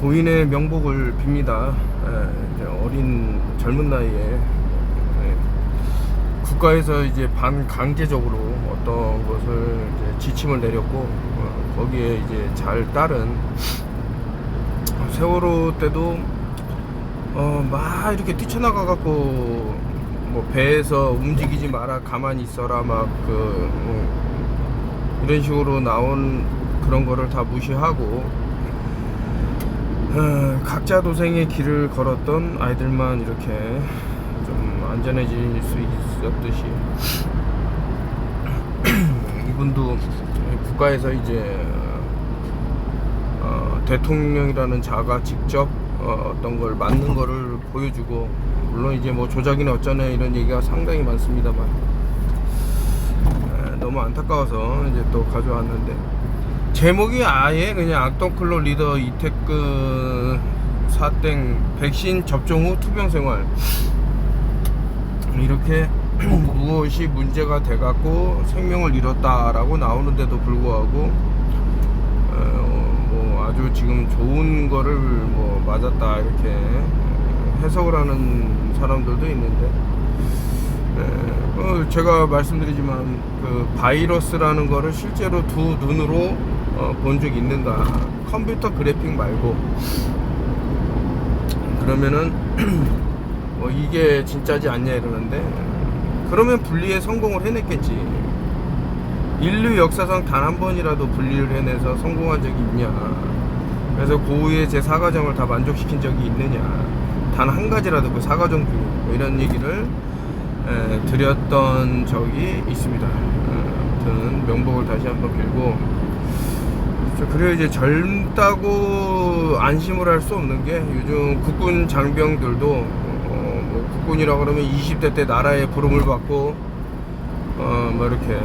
고인의 명복을 빕니다. 이제 어린 젊은 나이에 국가에서 이제 반강제적으로 어떤 것을 이제 지침을 내렸고 거기에 이제 잘 따른 세월호 때도 막 이렇게 뛰쳐나가 갖고 뭐 배에서 움직이지 마라 가만히 있어라 막 이런 식으로 나온 그런 거를 다 무시하고 각자 도생의 길을 걸었던 아이들만 이렇게 좀 안전해질 수 있었듯이 이분도 국가에서 이제 대통령이라는 자가 직접 어떤 걸 맞는 거를 보여주고, 물론 이제 뭐 조작이나 어쩌네 이런 얘기가 상당히 많습니다만 너무 안타까워서 이제 또 가져왔는데, 제목이 아예 그냥 악동클럽 리더 이태근 사땡 백신 접종 후 투병 생활, 이렇게 무엇이 문제가 돼갖고 생명을 잃었다라고 나오는데도 불구하고 뭐 아주 지금 좋은 거를 뭐 맞았다 이렇게 해석을 하는 사람들도 있는데, 제가 말씀드리지만 그 바이러스라는 거를 실제로 두 눈으로 본 적 있는가, 컴퓨터 그래픽 말고. 그러면은 뭐 이게 진짜지 않냐 이러는데, 그러면 분리에 성공을 해냈겠지. 인류 역사상 단 한 번이라도 분리를 해내서 성공한 적이 있냐, 그래서 고유의 제 사과정을 다 만족시킨 적이 있느냐, 단 한 가지라도 그 사과정 중에 뭐 이런 얘기를 드렸던 적이 있습니다. 아무튼 명복을 다시 한번 빌고, 그래요. 이제 젊다고 안심을 할 수 없는 게, 요즘 국군 장병들도 뭐 국군이라 그러면 20대 때 나라의 부름을 받고 뭐 이렇게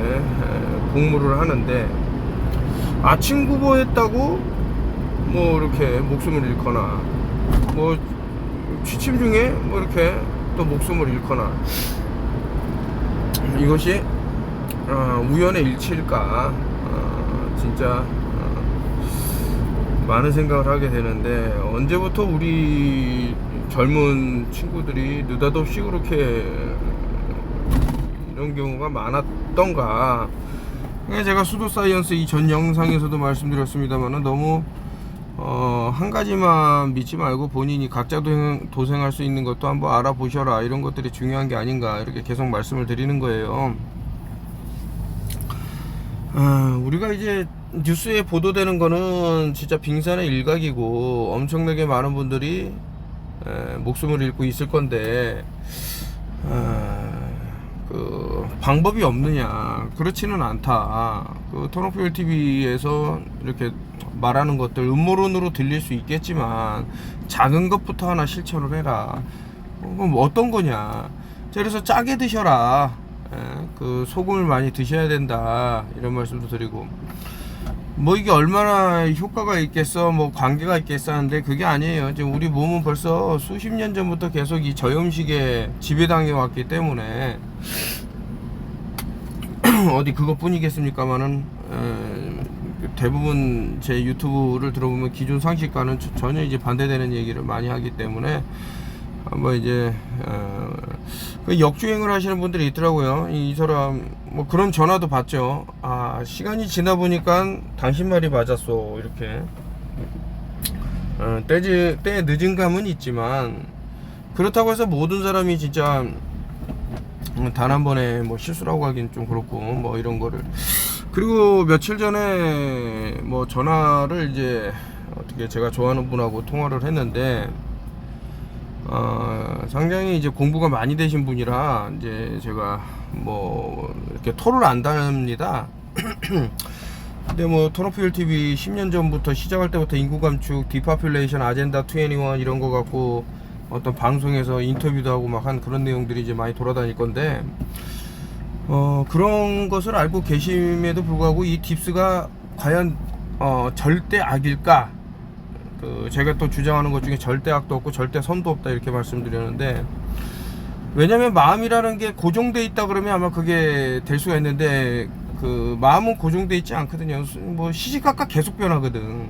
복무를 하는데, 아침 구보했다고 뭐 이렇게 목숨을 잃거나, 뭐 취침 중에 뭐 이렇게 또 목숨을 잃거나, 이것이 우연의 일치일까, 진짜 많은 생각을 하게 되는데, 언제부터 우리 젊은 친구들이 느닷없이 그렇게 이런 경우가 많았던가. 제가 수도사이언스 이 전 영상에서도 말씀드렸습니다만, 너무 한 가지만 믿지 말고 본인이 각자 도생할 수 있는 것도 한번 알아보셔라, 이런 것들이 중요한 게 아닌가, 이렇게 계속 말씀을 드리는 거예요. 우리가 이제 뉴스에 보도되는 거는 진짜 빙산의 일각이고, 엄청나게 많은 분들이 목숨을 잃고 있을 건데, 그 방법이 없느냐, 그렇지는 않다. 그 토너필 TV에서 이렇게 말하는 것들 음모론으로 들릴 수 있겠지만, 작은 것부터 하나 실천을 해라. 그럼 어떤 거냐, 그래서 짜게 드셔라. 그 소금을 많이 드셔야 된다, 이런 말씀도 드리고, 뭐 이게 얼마나 효과가 있겠어, 뭐 관계가 있겠어 하는데, 그게 아니에요. 지금 우리 몸은 벌써 수십 년 전부터 계속 이 저염식에 지배당해 왔기 때문에 어디 그것뿐이겠습니까만은, 대부분 제 유튜브를 들어보면 기존 상식과는 전혀 이제 반대되는 얘기를 많이 하기 때문에, 뭐 이제 그 역주행을 하시는 분들이 있더라고요. 이 사람 뭐 그런 전화도 받죠. 시간이 지나 보니까 당신 말이 맞았어, 이렇게. 때에 늦은 감은 있지만, 그렇다고 해서 모든 사람이 진짜 단 한 번에 뭐 실수라고 하긴 좀 그렇고, 뭐 이런 거를. 그리고 며칠 전에 뭐 전화를 이제 어떻게 제가 좋아하는 분하고 통화를 했는데, 상당히 이제 공부가 많이 되신 분이라 이제 제가 뭐 이렇게 토를 안 답니다. 근데 뭐 토너필 TV 10년 전부터 시작할 때부터 인구 감축, 디파퓰레이션 아젠다 21 이런 거 갖고 어떤 방송에서 인터뷰도 하고 막 한 그런 내용들이 이제 많이 돌아다닐 건데, 그런 것을 알고 계심에도 불구하고 이 팁스가 과연 절대 악일까? 제가 또 주장하는 것 중에 절대 악도 없고 절대 선도 없다, 이렇게 말씀드렸는데, 왜냐면 마음이라는 게 고정돼 있다 그러면 아마 그게 될 수가 있는데, 그 마음은 고정돼 있지 않거든요. 뭐 시시각각 계속 변하거든.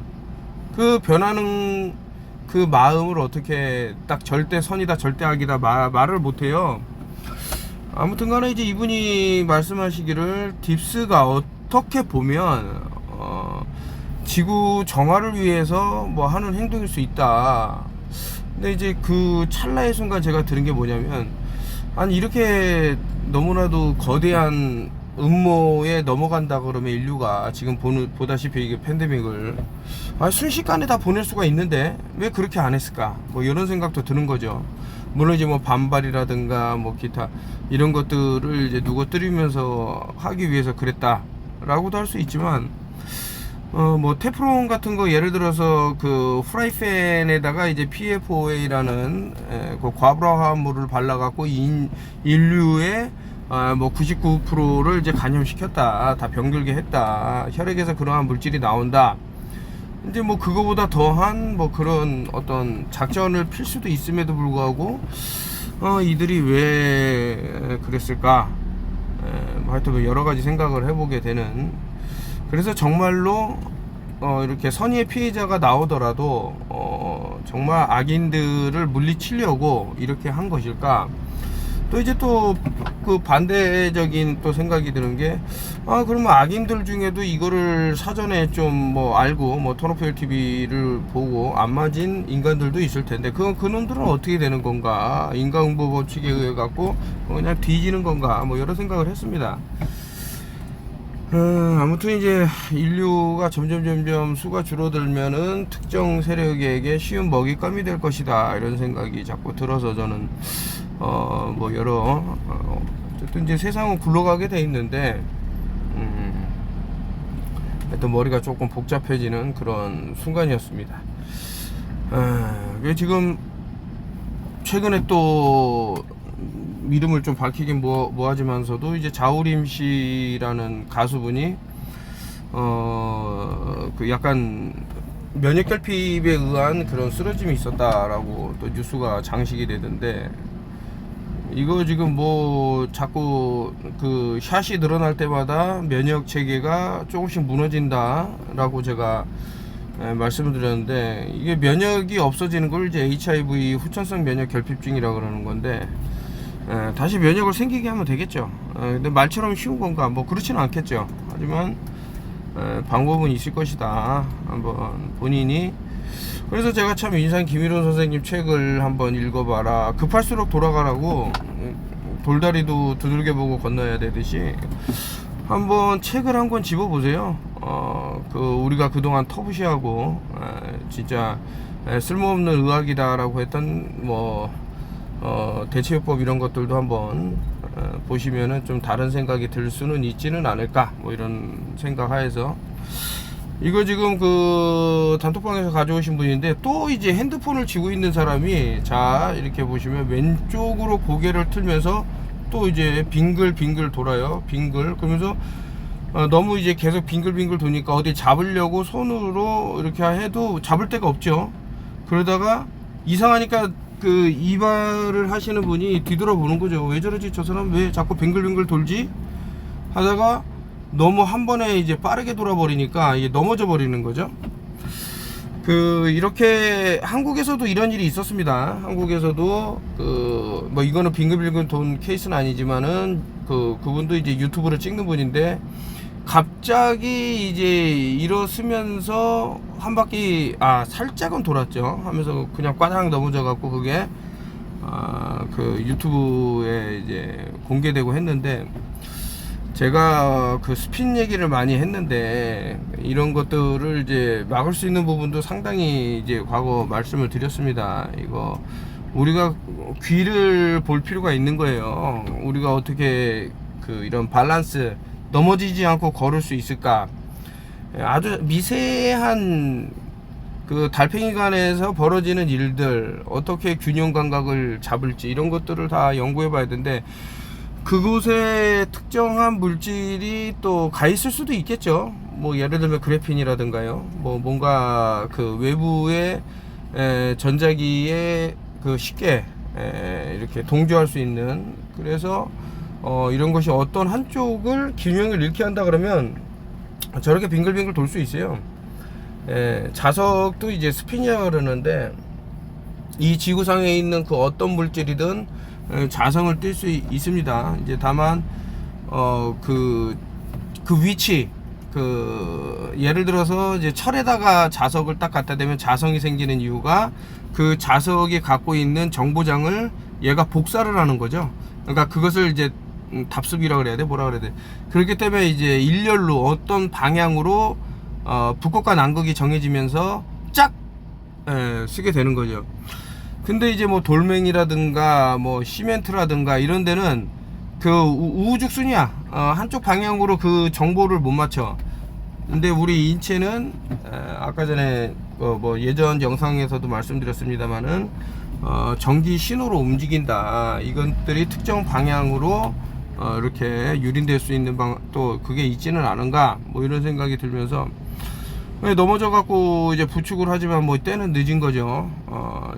그 변하는 그 마음을 어떻게 딱 절대 선이다 절대 악이다 말을 못해요. 아무튼 간에 이제 이분이 말씀하시기를 딥스가 어떻게 보면 지구 정화를 위해서 뭐 하는 행동일 수 있다. 근데 이제 그 찰나의 순간 제가 들은 게 뭐냐면, 아니 이렇게 너무나도 거대한 음모에 넘어간다 그러면 인류가 지금 보다시피 이게 팬데믹을 순식간에 다 보낼 수가 있는데 왜 그렇게 안 했을까? 뭐 이런 생각도 드는 거죠. 물론 이제 뭐 반발이라든가 뭐 기타 이런 것들을 이제 누구뜨리면서 하기 위해서 그랬다라고도 할 수 있지만, 뭐 테프론 같은 거 예를 들어서 그 프라이팬에다가 이제 PFOA라는 그 과부하물을 발라갖고 인류의 뭐 99%를 이제 간염시켰다, 다 병들게 했다, 혈액에서 그러한 물질이 나온다. 이제 뭐 그거보다 더한 뭐 그런 어떤 작전을 필 수도 있음에도 불구하고 이들이 왜 그랬을까? 하여튼 뭐 여러 가지 생각을 해보게 되는. 그래서 정말로 이렇게 선의의 피해자가 나오더라도 정말 악인들을 물리치려고 이렇게 한 것일까? 또 이제 또 그 반대적인 또 생각이 드는 게, 그러면 악인들 중에도 이거를 사전에 좀 뭐 알고 뭐 톤오프엘 TV를 보고 안 맞은 인간들도 있을 텐데, 그놈들은 어떻게 되는 건가? 인과응보 법칙에 의해 갖고 그냥 뒤지는 건가? 뭐 여러 생각을 했습니다. 아무튼 이제 인류가 점점 수가 줄어들면은 특정 세력에게 쉬운 먹잇감이 될 것이다, 이런 생각이 자꾸 들어서 저는 뭐 여러 어쨌든 이제 세상은 굴러가게 돼 있는데 하여튼 머리가 조금 복잡해지는 그런 순간이었습니다. 지금 최근에 또 이름을 좀 밝히긴 뭐하지만서도 이제 자우림 씨라는 가수분이 그 약간 면역 결핍에 의한 그런 쓰러짐이 있었다라고 또 뉴스가 장식이 되던데, 이거 지금 뭐 자꾸 그 샷이 늘어날 때마다 면역 체계가 조금씩 무너진다라고 제가 말씀을 드렸는데, 이게 면역이 없어지는 걸 이제 HIV 후천성 면역 결핍증이라고 그러는 건데, 다시 면역을 생기게 하면 되겠죠. 근데 말처럼 쉬운 건가? 뭐 그렇지는 않겠죠. 하지만 방법은 있을 것이다. 한번 본인이. 그래서 제가 참 인상 김일원 선생님 책을 한번 읽어봐라, 급할수록 돌아가라고, 돌다리도 두들겨보고 건너야 되듯이 한번 책을 한 권 집어보세요. 그 우리가 그동안 터부시하고 진짜 쓸모없는 의학이다라고 했던 뭐 대체요법 이런 것들도 한번 보시면은 좀 다른 생각이 들 수는 있지는 않을까, 뭐 이런 생각 하에서. 이거 지금 그 단톡방에서 가져오신 분인데, 또 이제 핸드폰을 쥐고 있는 사람이, 자 이렇게 보시면 왼쪽으로 고개를 틀면서 또 이제 빙글빙글 돌아요. 그러면서 너무 이제 계속 빙글빙글 도니까 어디 잡으려고 손으로 이렇게 해도 잡을 데가 없죠. 그러다가 이상하니까 그 이발을 하시는 분이 뒤돌아보는 거죠. 왜 저러지? 저 사람 왜 자꾸 빙글빙글 돌지? 하다가 너무 한 번에 이제 빠르게 돌아버리니까 이게 넘어져 버리는 거죠. 이렇게 한국에서도 이런 일이 있었습니다. 한국에서도 뭐 이거는 빙글빙글 돈 케이스는 아니지만은 그분도 이제 유튜브를 찍는 분인데, 갑자기 이제 일어서면서 한 바퀴 살짝은 돌았죠 하면서 그냥 꽈당 넘어져 갖고, 그게 그 유튜브에 이제 공개되고 했는데, 제가 그 스핀 얘기를 많이 했는데 이런 것들을 이제 막을 수 있는 부분도 상당히 이제 과거 말씀을 드렸습니다. 이거 우리가 귀를 볼 필요가 있는 거예요. 우리가 어떻게 이런 밸런스, 넘어지지 않고 걸을 수 있을까? 아주 미세한 그 달팽이관에서 벌어지는 일들, 어떻게 균형 감각을 잡을지, 이런 것들을 다 연구해 봐야 되는데, 그곳에 특정한 물질이 또 가 있을 수도 있겠죠. 뭐 예를 들면 그래핀이라든가요, 뭐 뭔가 그 외부의 전자기에 쉽게 이렇게 동조할 수 있는. 그래서 이런 것이 어떤 한쪽을 균형을 잃게 한다 그러면 저렇게 빙글빙글 돌 수 있어요. 자석도 이제 스핀이라고 그러는데, 이 지구상에 있는 그 어떤 물질이든 자성을 띌 수 있습니다. 이제 다만 그 위치, 예를 들어서 이제 철에다가 자석을 딱 갖다 대면 자성이 생기는 이유가 그 자석이 갖고 있는 정보장을 얘가 복사를 하는 거죠. 그러니까 그것을 이제 답습이라 그래야 돼, 뭐라 그래야 돼. 그렇기 때문에 이제 일렬로 어떤 방향으로 북극과 남극이 정해지면서 짝 쓰게 되는 거죠. 근데 이제 뭐 돌멩이라든가 뭐 시멘트라든가 이런 데는 그 우후죽순이야. 한쪽 방향으로 그 정보를 못 맞춰. 근데 우리 인체는 아까 전에 뭐 예전 영상에서도 말씀드렸습니다만은 전기 신호로 움직인다. 이것들이 특정 방향으로 이렇게 유린될 수 있는 또 그게 있지는 않은가, 뭐 이런 생각이 들면서 넘어져 갖고 이제 부축을 하지만 뭐 때는 늦은 거죠.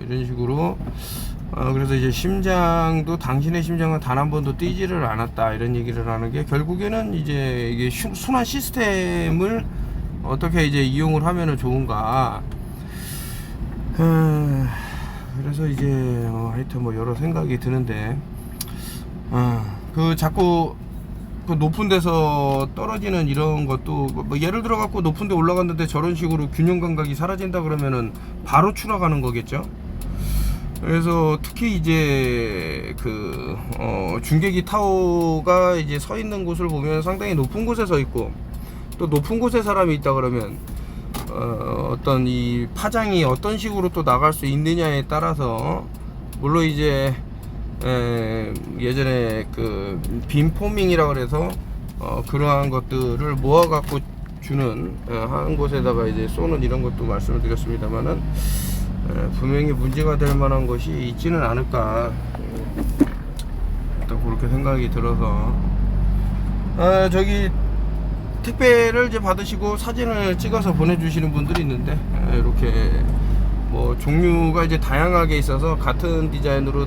이런 식으로 그래서 이제 심장도 당신의 심장은 단 한 번도 뛰지를 않았다, 이런 얘기를 하는 게 결국에는 이제 이게 순환 시스템을 어떻게 이제 이용을 하면은 좋은가. 그래서 이제 하여튼 뭐 여러 생각이 드는데 자꾸 그 높은 데서 떨어지는 이런 것도 뭐 예를 들어 갖고 높은 데 올라갔는데 저런 식으로 균형 감각이 사라진다 그러면은 바로 추락하는 거겠죠. 그래서 특히 이제 중계기 타워가 이제 서 있는 곳을 보면 상당히 높은 곳에 서 있고, 또 높은 곳에 사람이 있다 그러면 어떤 이 파장이 어떤 식으로 또 나갈 수 있느냐에 따라서, 물론 이제 예전에 그 빔포밍이라 그래서 그러한 것들을 모아 갖고 주는 한 곳에다가 이제 쏘는 이런 것도 말씀을 드렸습니다만은 분명히 문제가 될 만한 것이 있지는 않을까, 또 그렇게 생각이 들어서 저기 택배를 이제 받으시고 사진을 찍어서 보내주시는 분들이 있는데 이렇게 뭐 종류가 이제 다양하게 있어서 같은 디자인으로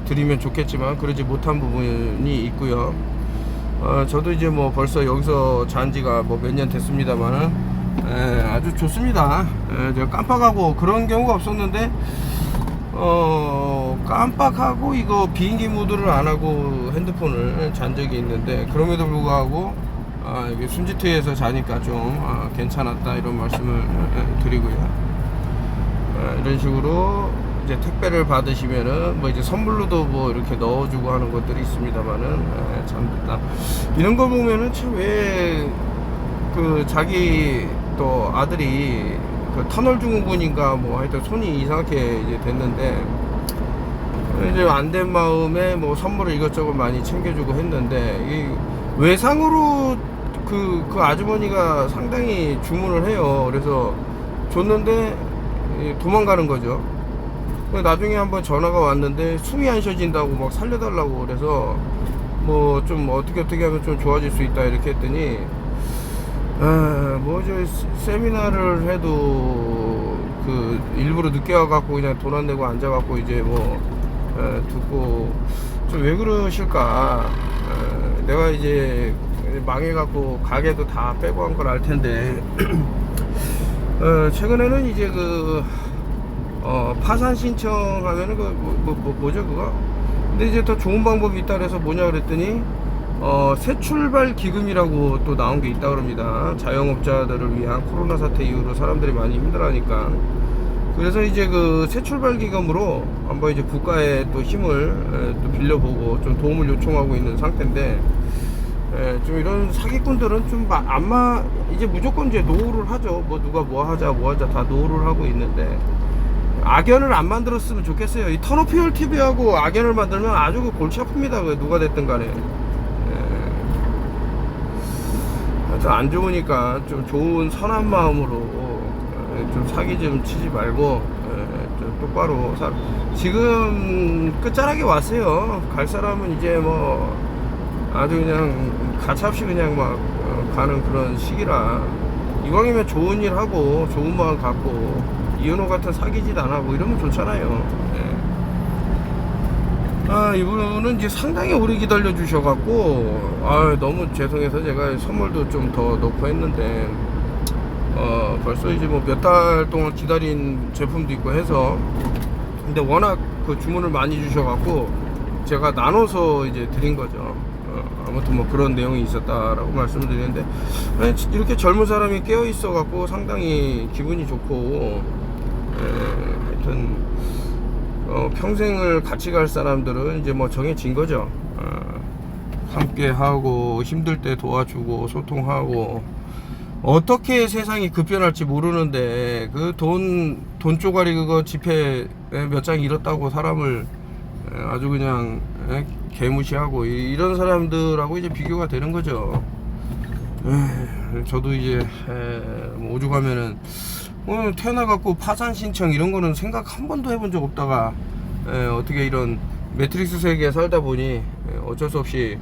드리면 좋겠지만 그러지 못한 부분이 있고요. 저도 이제 뭐 벌써 여기서 잔 지가 뭐 몇 년 됐습니다만은 아주 좋습니다. 제가 깜빡하고 그런 경우가 없었는데 깜빡하고 이거 비행기 모드를 안 하고 핸드폰을 잔 적이 있는데, 그럼에도 불구하고 이게 순지트에서 자니까 좀 괜찮았다, 이런 말씀을 드리고요. 이런 식으로 이제 택배를 받으시면은 뭐 이제 선물로도 뭐 이렇게 넣어주고 하는 것들이 있습니다만은 참 이런 거 보면은 참 왜 그 자기 또 아들이 그 터널 증후군인가 뭐 하여튼 손이 이상하게 이제 됐는데 이제 안 된 마음에 뭐 선물을 이것저것 많이 챙겨주고 했는데 이 외상으로 그 아주머니가 상당히 주문을 해요. 그래서 줬는데 도망가는 거죠. 나중에 한번 전화가 왔는데 숨이 안 쉬어진다고 막 살려달라고 그래서 뭐 좀 어떻게 하면 좀 좋아질 수 있다 이렇게 했더니 뭐 저 세미나를 해도 그 일부러 늦게 와갖고 그냥 돈 안 내고 앉아갖고 이제 뭐 듣고 좀 왜 그러실까. 내가 이제 망해갖고 가게도 다 빼고 한 걸 알 텐데 최근에는 이제 파산 신청하면은 뭐죠 그거? 근데 이제 더 좋은 방법이 있다 그래서 뭐냐 그랬더니 새 출발 기금이라고 또 나온 게 있다 그럽니다. 자영업자들을 위한 코로나 사태 이후로 사람들이 많이 힘들어하니까. 그래서 이제 그 새 출발 기금으로 한번 이제 국가의 또 힘을 또 빌려보고 좀 도움을 요청하고 있는 상태인데, 좀 이런 사기꾼들은 좀 이제 무조건 이제 노후를 하죠. 뭐 누가 뭐 하자 다 노후를 하고 있는데 악연을 안 만들었으면 좋겠어요. 이 터너피얼 TV하고 악연을 만들면 아주 그 골치 아픕니다. 누가 됐든 간에. 하여튼 안 좋으니까 좀 좋은 선한 마음으로 좀 사기 좀 치지 말고 좀 똑바로 지금 끝자락에 왔어요. 갈 사람은 이제 뭐 아주 그냥 가차없이 그냥 막 가는 그런 시기라, 이왕이면 좋은 일 하고 좋은 마음 갖고 이현호 같은 사기짓 안 하고 이러면 좋잖아요. 이분은 이제 상당히 오래 기다려 주셔갖고 너무 죄송해서 제가 선물도 좀 더 넣고 했는데 벌써 이제 뭐 몇 달 동안 기다린 제품도 있고 해서 근데 워낙 그 주문을 많이 주셔갖고 제가 나눠서 이제 드린 거죠. 아무튼 뭐 그런 내용이 있었다라고 말씀을 드리는데, 이렇게 젊은 사람이 깨어 있어갖고 상당히 기분이 좋고, 하여튼 평생을 같이 갈 사람들은 이제 뭐 정해진 거죠. 함께 하고 힘들 때 도와주고 소통하고, 어떻게 세상이 급변할지 모르는데 그 돈 쪼가리 그거 지폐 몇 장 잃었다고 사람을 아주 그냥 개무시하고 이런 사람들하고 이제 비교가 되는 거죠. 저도 이제 뭐 오죽하면은 태어나갖고 파산 신청 이런 거는 생각 한 번도 해본 적 없다가 어떻게 이런 매트릭스 세계에 살다 보니 어쩔 수 없이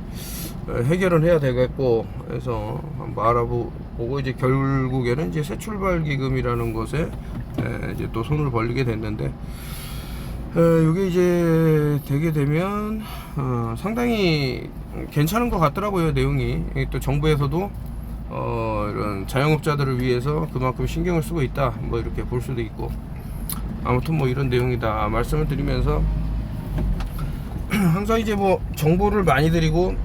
해결은 해야 되겠고 해서 한번 알아보고 이제 결국에는 이제 새 출발 기금이라는 것에 이제 또 손을 벌리게 됐는데, 이게 이제 되게 되면 상당히 괜찮은 것 같더라고요. 내용이 또 정부에서도 이런 자영업자들을 위해서 그만큼 신경을 쓰고 있다, 뭐 이렇게 볼 수도 있고, 아무튼 뭐 이런 내용이다 말씀을 드리면서, 항상 이제 뭐 정보를 많이 드리고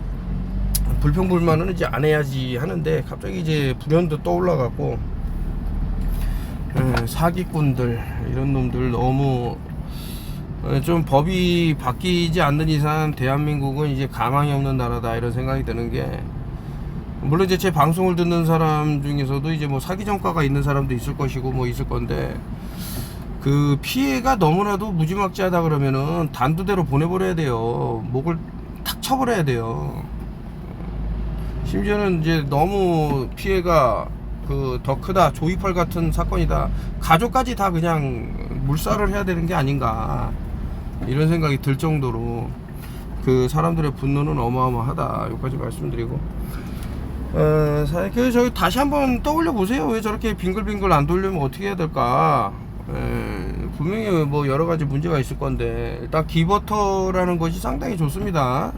불평불만은 이제 안 해야지 하는데, 갑자기 이제 불현도 떠올라갖고 사기꾼들 이런 놈들 너무 좀 법이 바뀌지 않는 이상 대한민국은 이제 가망이 없는 나라다 이런 생각이 드는 게, 물론 이제 제 방송을 듣는 사람 중에서도 이제 뭐 사기 전과가 있는 사람도 있을 것이고 뭐 있을 건데, 그 피해가 너무나도 무지막지하다 그러면은 단두대로 보내버려야 돼요. 목을 탁 쳐버려야 돼요. 심지어는 이제 너무 피해가 그 더 크다, 조이펄 같은 사건이다, 가족까지 다 그냥 물살을 해야 되는 게 아닌가 이런 생각이 들 정도로 그 사람들의 분노는 어마어마하다, 여기까지 말씀드리고, 저희 다시 한번 떠올려 보세요. 왜 저렇게 빙글빙글 안 돌려면 어떻게 해야 될까? 분명히 뭐 여러 가지 문제가 있을 건데, 일단 기버터라는 것이 상당히 좋습니다.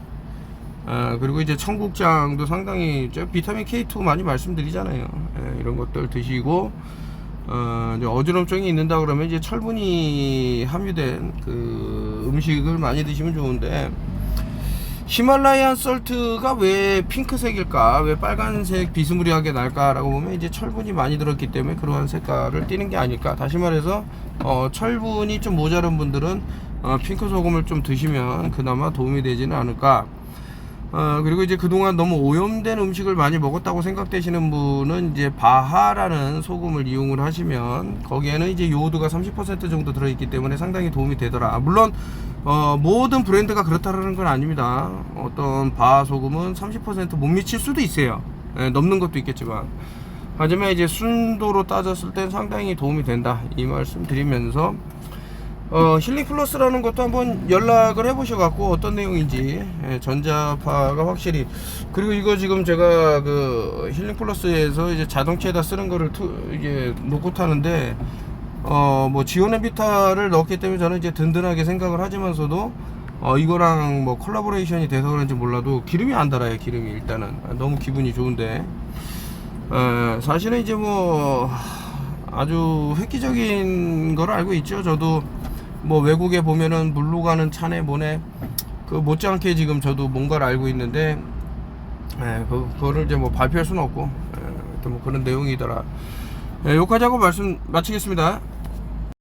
그리고 이제 청국장도 상당히, 비타민 K2 많이 말씀드리잖아요. 이런 것들 드시고, 이제 어지럼증이 있는다 그러면 이제 철분이 함유된 그 음식을 많이 드시면 좋은데, 히말라얀 솔트가 왜 핑크색일까, 왜 빨간색 비스무리하게 날까 라고 보면 이제 철분이 많이 들었기 때문에 그러한 색깔을 띠는 게 아닐까. 다시 말해서 철분이 좀 모자른 분들은 핑크 소금을 좀 드시면 그나마 도움이 되지는 않을까. 그리고 이제 그동안 너무 오염된 음식을 많이 먹었다고 생각되시는 분은 이제 바하라는 소금을 이용을 하시면, 거기에는 이제 요오드가 30% 정도 들어있기 때문에 상당히 도움이 되더라. 물론 모든 브랜드가 그렇다는 건 아닙니다. 어떤 바하 소금은 30% 못 미칠 수도 있어요. 넘는 것도 있겠지만, 하지만 이제 순도로 따졌을 땐 상당히 도움이 된다, 이 말씀 드리면서, 힐링 플러스라는 것도 한번 연락을 해보셔갖고 어떤 내용인지, 전자파가 확실히, 그리고 이거 지금 제가 그 힐링 플러스에서 이제 자동차에다 쓰는 거를 이제 놓고 타는데, 뭐 지오네 비타를 넣었기 때문에 저는 이제 든든하게 생각을 하지만서도 이거랑 뭐 콜라보레이션이 돼서 그런지 몰라도 기름이 안 달아요. 기름이 일단은 너무 기분이 좋은데, 사실은 이제 뭐 아주 획기적인 걸 알고 있죠. 저도 뭐 외국에 보면은 물로 가는 차네 뭐네 그 못지않게 지금 저도 뭔가를 알고 있는데, 그거를 이제 뭐 발표할 수는 없고, 뭐 그런 내용이더라. 여기까지 하고 말씀 마치겠습니다.